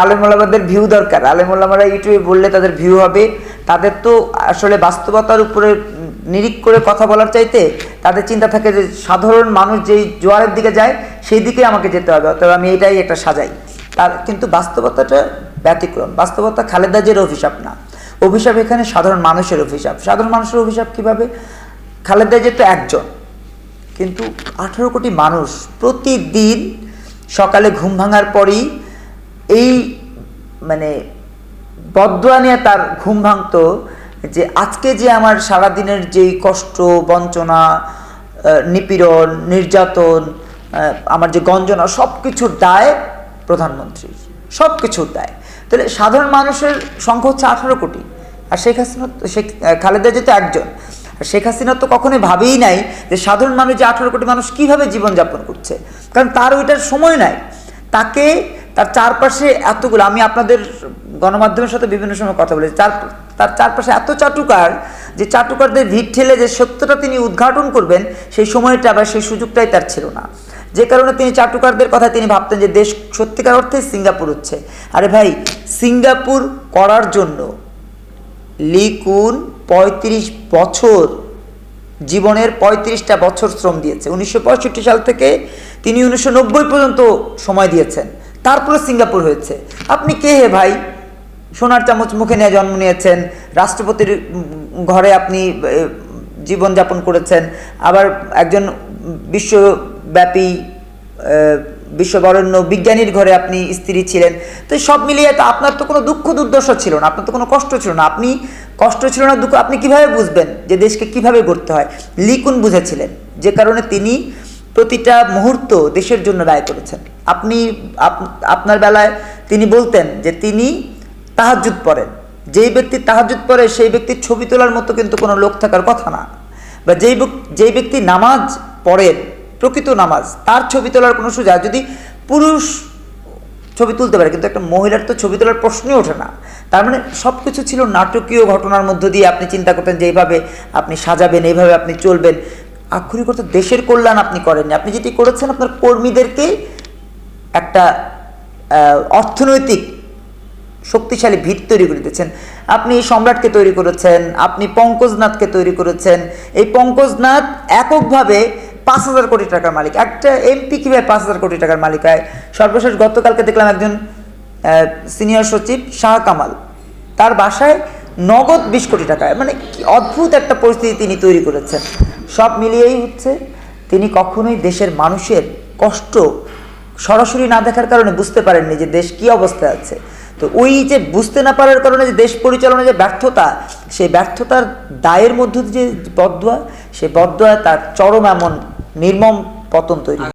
আলেমুলামাদের view দরকার। আলেমুলামারা ইউটিউবে বললে তাদের ভিউ হবে, তাদের তো আসলে বাস্তবতার উপরে নিরিখ করে কথা বলার চাইতে তাদের চিন্তা থাকে যে সাধারণ মানুষ যেই জোয়ারের দিকে যায় সেই দিকে আমাকে যেতে হবে, অতএব আমি এটাই একটা সাজাই। তার কিন্তু বাস্তবতাটা ব্যতিক্রম। বাস্তবতা খালেদা জিয়ার অভিশাপ না, অভিশাপ এখানে সাধারণ মানুষের অভিশাপ। সাধারণ মানুষের অভিশাপ কীভাবে? খালেদা জিয়া তো একজন, কিন্তু 18 কোটি মানুষ প্রতিদিন সকালে ঘুম ভাঙার পরই এই মানে বদদোয়া নিয়ে তার ঘুম ভাঙতো যে আজকে যে আমার সারাদিনের যেই কষ্ট, বঞ্চনা, নিপীড়ন, নির্যাতন, আমার যে গঞ্জনা, সব কিছুর দায় প্রধানমন্ত্রীর, সব কিছুর দায়। তাহলে সাধারণ মানুষের সংখ্যা হচ্ছে 18 কোটি, আর খালেদা জিয়া তো একজন। আর শেখ হাসিনা তো কখনোই ভাবেই নাই যে সাধারণ মানুষ যে 18 কোটি মানুষ কীভাবে জীবনযাপন করছে, কারণ তার ওইটার সময় নাই। তাকে তার চারপাশে এতগুলো, আমি আপনাদের গণমাধ্যমের সাথে বিভিন্ন সময় কথা বলেছি, তার চারপাশে এত চাটুকার, যে চাটুকারদের ভিড় ঠেলে যে সত্যটা তিনি উদ্ঘাটন করবেন সেই সময়টা বা সেই সুযোগটাই তার ছিল না। যে কারণে তিনি চাটুকারদের কথা তিনি ভাবতেন যে দেশ সত্যিকার অর্থে সিঙ্গাপুর হচ্ছে। আরে ভাই, সিঙ্গাপুর করার জন্য লি কুন 35 বছর, জীবনের 35টা বছর শ্রম দিয়েছে। 1965 সাল থেকে তিনি 1990 পর্যন্ত সময় দিয়েছেন, তারপরে সিঙ্গাপুর হয়েছে। আপনি কে হে ভাই? সোনার চামচ মুখে নিয়ে জন্ম নিয়েছেন, রাষ্ট্রপতির ঘরে আপনি জীবনযাপন করেছেন, আবার একজন বিশ্বব্যাপী বিশ্ববরেণ্য বিজ্ঞানীর ঘরে আপনি স্ত্রী ছিলেন। তো সব মিলিয়ে তো আপনার তো কোনো দুঃখ দুর্দশা ছিল না, আপনার তো কোনো কষ্ট ছিল না। আপনি কষ্ট ছিল না, দুঃখ, আপনি কিভাবে বুঝবেন যে দেশকে কিভাবে গড়তে হয়? লি কুন বুঝেছিলেন, যে কারণে তিনি প্রতিটা মুহূর্ত দেশের জন্য ব্যয় করেছেন। আপনার বেলায় তিনি বলতেন যে তিনি তাহাজ্জুদ পড়েন। যেই ব্যক্তি তাহাজ্জুদ পড়ে সেই ব্যক্তির ছবি তোলার মতো কিন্তু কোনো লোক থাকার কথা না, বা যেই ব্যক্তি নামাজ পড়েন, প্রকৃত নামাজ, তার ছবি তোলার কোনো সুযোগ, যদি পুরুষ ছবি তুলতে পারে কিন্তু একটা মহিলার তো ছবি তোলার প্রশ্নই ওঠে না। তার মানে সব কিছু ছিল নাটকীয় ঘটনার মধ্য দিয়ে আপনি চিন্তা করতেন যে এইভাবে আপনি সাজাবেন, এইভাবে আপনি চলবেন। আক্ষরিক অর্থে দেশের কল্যাণ আপনি করেননি। আপনি যেটি করেছেন, আপনার কর্মীদেরকে একটা অর্থনৈতিক শক্তিশালী ভিত তৈরি করে দিয়েছেন। আপনি সম্রাটকে তৈরি করেছেন, আপনি পঙ্কজনাথকে তৈরি করেছেন। এই পঙ্কজনাথ এককভাবে 5,000 কোটি টাকার মালিক। একটা এমপি কীভাবে 5,000 কোটি টাকার মালিক হয়? সর্বশেষ গতকালকে দেখলাম একজন সিনিয়র সচিব শাহ কামাল, তার বাসায় নগদ 20 কোটি টাকা। মানে কি অদ্ভুত একটা পরিস্থিতি তিনি তৈরি করেছেন। সব মিলিয়েই হচ্ছে তিনি কখনোই দেশের মানুষের কষ্ট সরাসরি না দেখার কারণে বুঝতে পারেননি যে দেশ কী অবস্থায় আছে। তো ওই যে বুঝতে না পারার কারণে যে দেশ পরিচালনার যে ব্যর্থতা, সেই ব্যর্থতার দায়ের মধ্য দিয়ে যে বদদোয়া, সেই বদদোয়া তার চরম এমন নির্মম পতন তৈরি।